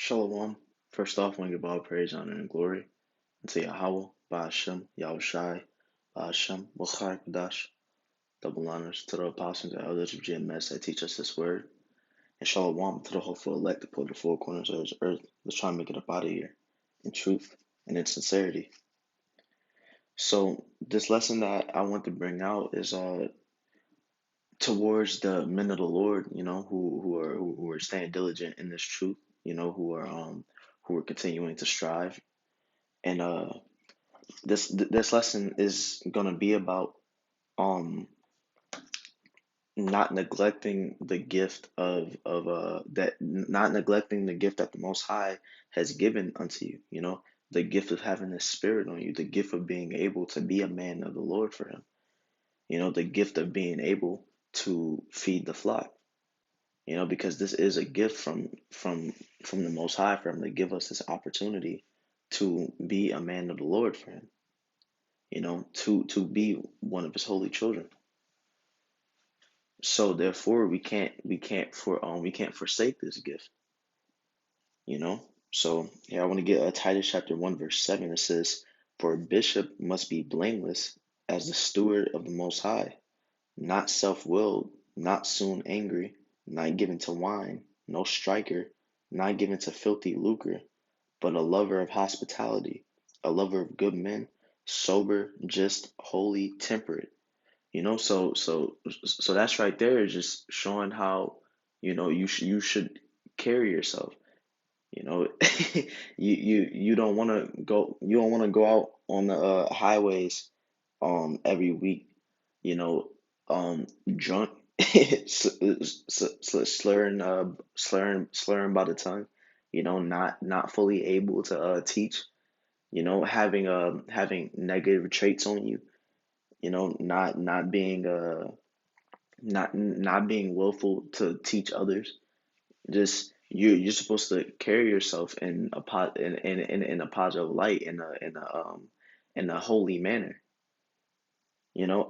Shalom. First off, I want to give all praise, honor, and glory unto Yahweh, Ba'ashem, Yahushai, Ba'ashem, B'chai, Kadash. Double honors to the apostles and elders of GMS that teach us this word. And Shalom to the hopeful elect to put the four corners of this earth. Let's try and make it up out of here in truth and in sincerity. So, this lesson that I want to bring out is towards the men of the Lord, who are staying diligent in this truth, who are continuing to strive. And this lesson is gonna be about um not neglecting the gift not neglecting the gift that the Most High has given unto you. The gift of having the Spirit on you, the gift of being able to be a man of the Lord for Him. The gift of being able to feed the flock. Because this is a gift from the Most High for Him to give us this opportunity to be a man of the Lord for Him. To be one of His holy children. So therefore, we can't forsake this gift. So here I want to get Titus chapter 1 verse 7. It says, "For a bishop must be blameless as the steward of the Most High, not self-willed, not soon angry, not given to wine, no striker, not given to filthy lucre, but a lover of hospitality, a lover of good men, sober, just, holy, temperate." So that's right there is just showing how, you should carry yourself. You know, you don't want to go out on the highways every week, you know, drunk, slurring by the tongue, not fully able to teach, having negative traits on you, not being willful to teach others. Just you're supposed to carry yourself in a in a positive light, in a holy manner,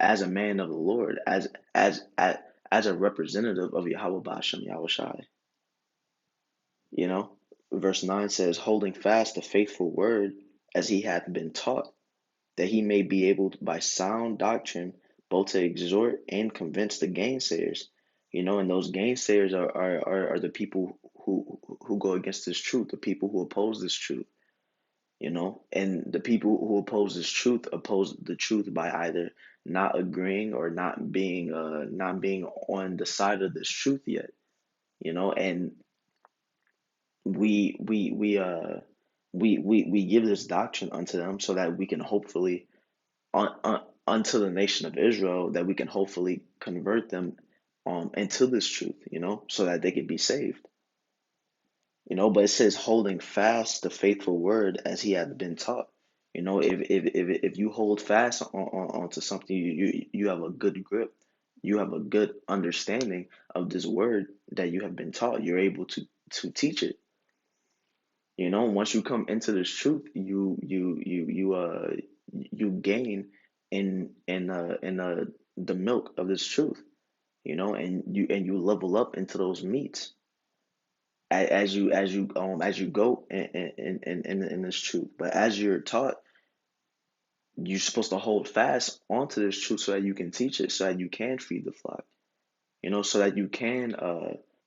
as a man of the Lord, as a representative of Yahweh Ba'ashem Yahushai. you know Verse 9 says, "Holding fast the faithful word as he hath been taught, that he may be able by sound doctrine both to exhort and convince the gainsayers." And those gainsayers are the people who go against this truth, the people who oppose this truth. And the people who oppose the truth by either not agreeing or not being on the side of this truth yet. And we we we uh we give this doctrine unto them so that we can hopefully unto the nation of Israel, that we can hopefully convert them into this truth, so that they can be saved. But it says holding fast the faithful word as he had been taught. If you hold fast onto something, you have a good grip. You have a good understanding of this word that you have been taught. You're able to teach it. Once you come into this truth, you gain in the milk of this truth, and you level up into those meats as you go in this truth. But as you're taught, you're supposed to hold fast onto this truth so that you can teach it, so that you can feed the flock, so that you can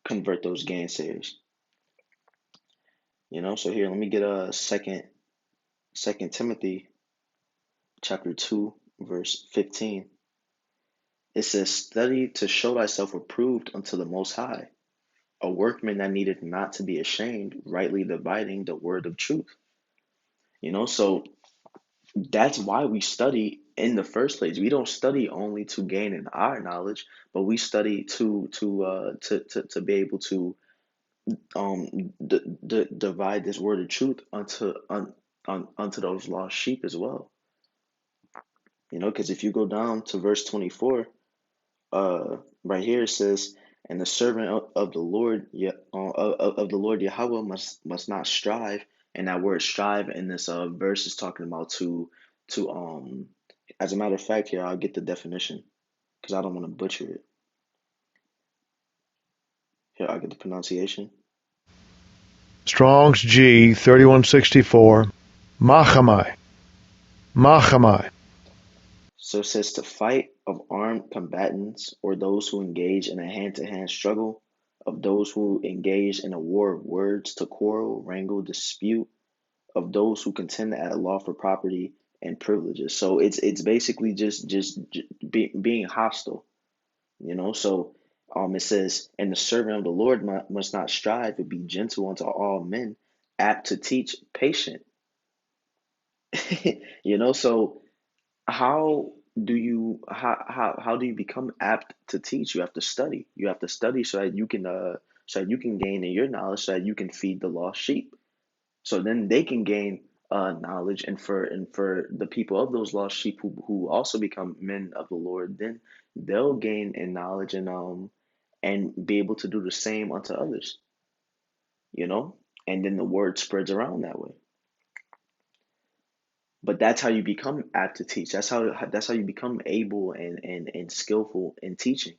convert those gainsayers. So here, let me get a second Timothy chapter 2 verse 15. It says, "Study to show thyself approved unto the Most High, a workman that needeth not to be ashamed, rightly dividing the word of truth." So that's why we study in the first place. We don't study only to gain in our knowledge, but we study to be able to divide this word of truth unto those lost sheep as well. Because if you go down to verse 24, right here it says, "And the servant of the Lord, of the Lord Yahweh must not strive." And that word "strive" in this verse is talking about to. As a matter of fact, here I'll get the definition because I don't want to butcher it. Here I'll get the pronunciation. Strong's G 3164. Machamai. Machamai. So it says to fight of armed combatants or those who engage in a hand-to-hand struggle, of those who engage in a war of words, to quarrel, wrangle, dispute, of those who contend at law for property and privileges. So it's basically being hostile, you know. So it says, and the servant of the Lord must not strive, but be gentle unto all men, apt to teach, patient. You know, so how how do you become apt to teach? You have to study. You have to study so that you can gain in your knowledge, so that you can feed the lost sheep. So then they can gain knowledge, and for the people of those lost sheep who also become men of the Lord, then they'll gain in knowledge and be able to do the same unto others, you know? And then the word spreads around that way. But that's how you become apt to teach. That's how you become able and skillful in teaching.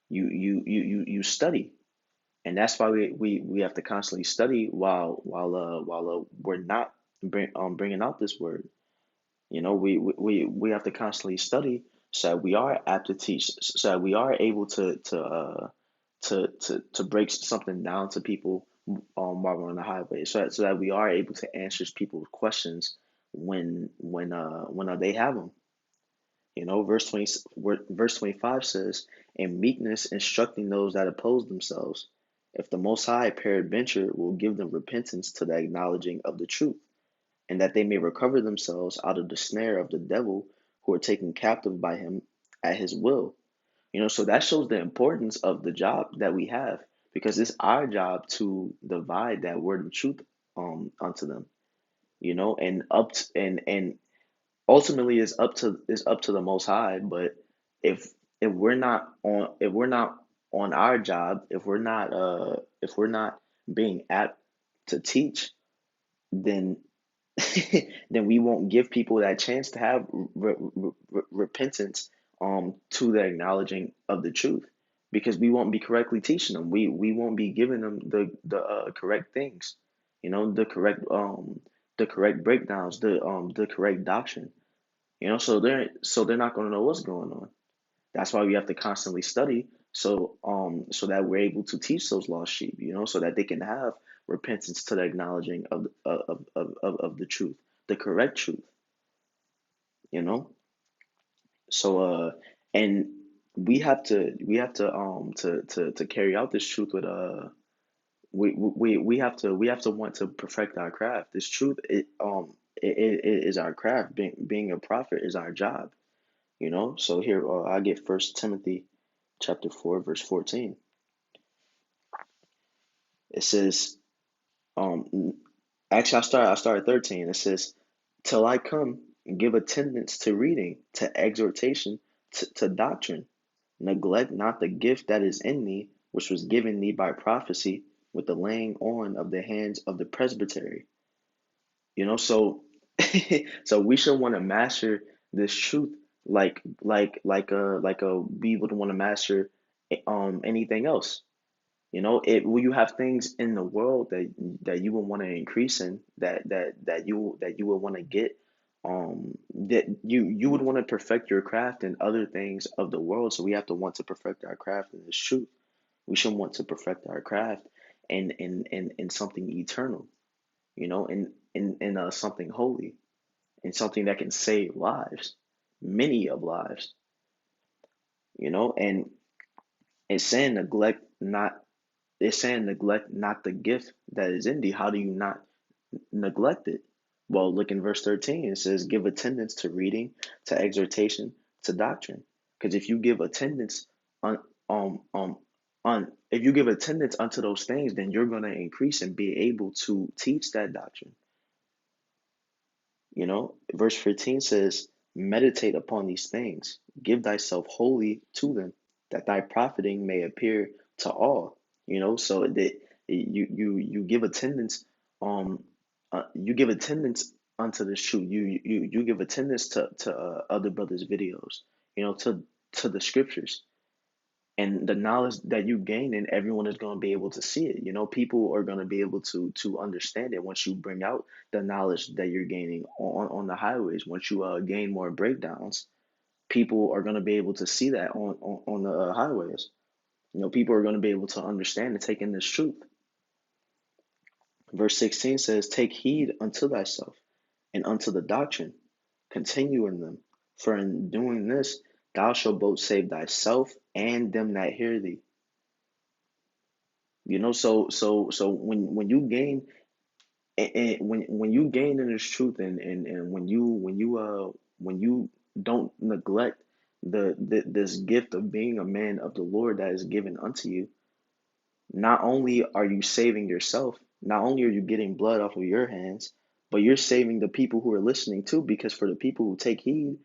You study, and that's why we have to constantly study while we're not bringing out this word. You know, we have to constantly study so that we are apt to teach, so that we are able to break something down to people while we're on the highway, so that we are able to answer people's questions when they have them. You know, verse 25 says, "In meekness instructing those that oppose themselves, if the Most High peradventure will give them repentance to the acknowledging of the truth, and that they may recover themselves out of the snare of the devil, who are taken captive by him at his will." You know, so that shows the importance of the job that we have, because it's our job to divide that word of truth unto them. You know, and and ultimately it's up to the Most High. But if if we're not on our job, if we're not being apt to teach, then then we won't give people that chance to have repentance to the acknowledging of the truth, because we won't be correctly teaching them. We won't be giving them the correct things, you know, the correct breakdowns, the correct doctrine, you know. So they're not going to know what's going on. That's why we have to constantly study, so that we're able to teach those lost sheep, you know, so that they can have repentance to the acknowledging of the truth, the correct truth, you know. So and we have to carry out this truth with we have to want to perfect our craft. This truth, it is our craft. Being a prophet is our job, you know. So here, I get First Timothy chapter 4 verse 14. It says, um, actually, I start at 13. It says, "Till I come, give attendance to reading, to exhortation, to doctrine. Neglect not the gift that is in thee, which was given thee by prophecy, with the laying on of the hands of the presbytery." You know, so so we should want to master this truth, we would want to master anything else. You know, it will you have things in the world that you will want to increase in, that you will want to get, that you would want to perfect your craft in other things of the world. So we have to want to perfect our craft in this truth. We should want to perfect our craft in something eternal, you know, in something holy, in something that can save lives, many of lives, you know. And it's saying neglect not the gift that is in thee. How do you not neglect it? Well, look in verse 13. It says, "Give attendance to reading, to exhortation, to doctrine." Because if you give attendance on if you give attendance unto those things, then you're going to increase and be able to teach that doctrine. You know, verse 15 says, "Meditate upon these things, give thyself wholly to them, that thy profiting may appear to all." You know, so that you give attendance, you give attendance unto this truth. You give attendance to other brothers' videos, you know, to the scriptures, And the knowledge that you gain, and everyone is going to be able to see it. People are going to be able to understand it once you bring out the knowledge that you're gaining on the highways. Once you gain more breakdowns, people are going to be able to see that on the highways. People are going to be able to understand and take in this truth. Verse 16 says, "Take heed unto thyself and unto the doctrine, continue in them, for in doing this thou shalt both save thyself and them that hear thee." So when you gain, and when you gain in this truth, and when you don't neglect this gift of being a man of the Lord that is given unto you, not only are you saving yourself, not only are you getting blood off of your hands, but you're saving the people who are listening too. Because for the people who take heed,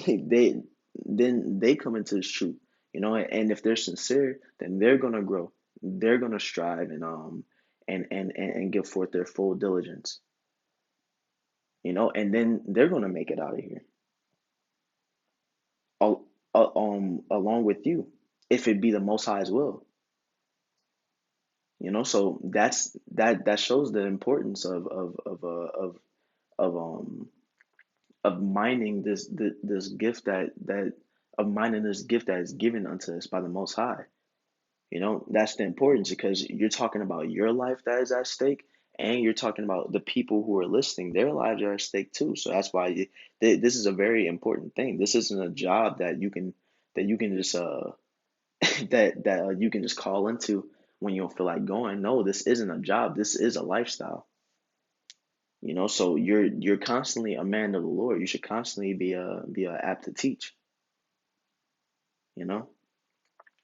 they then they come into this truth, and if they're sincere, then they're gonna grow, they're gonna strive, and give forth their full diligence, and then they're gonna make it out of here, along with you, if it be the Most High's will. So that shows the importance of of mining this gift that of mining this gift that is given unto us by the Most High. That's the importance, because you're talking about your life that is at stake, and you're talking about the people who are listening, their lives are at stake too. So that's why this is a very important thing. This isn't a job that you can just that you can just call into when you don't feel like going. No, this isn't a job. This is a lifestyle. So you're constantly a man of the Lord. You should constantly be apt to teach. You know.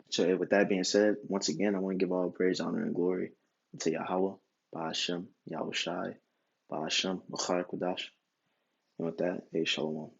So with that being said, once again, I want to give all praise, honor, and glory to Yahweh, Ba'ashem, Yahweh Shai, Ba'ashem, Machar Kodash. And with that, hey, Shalom.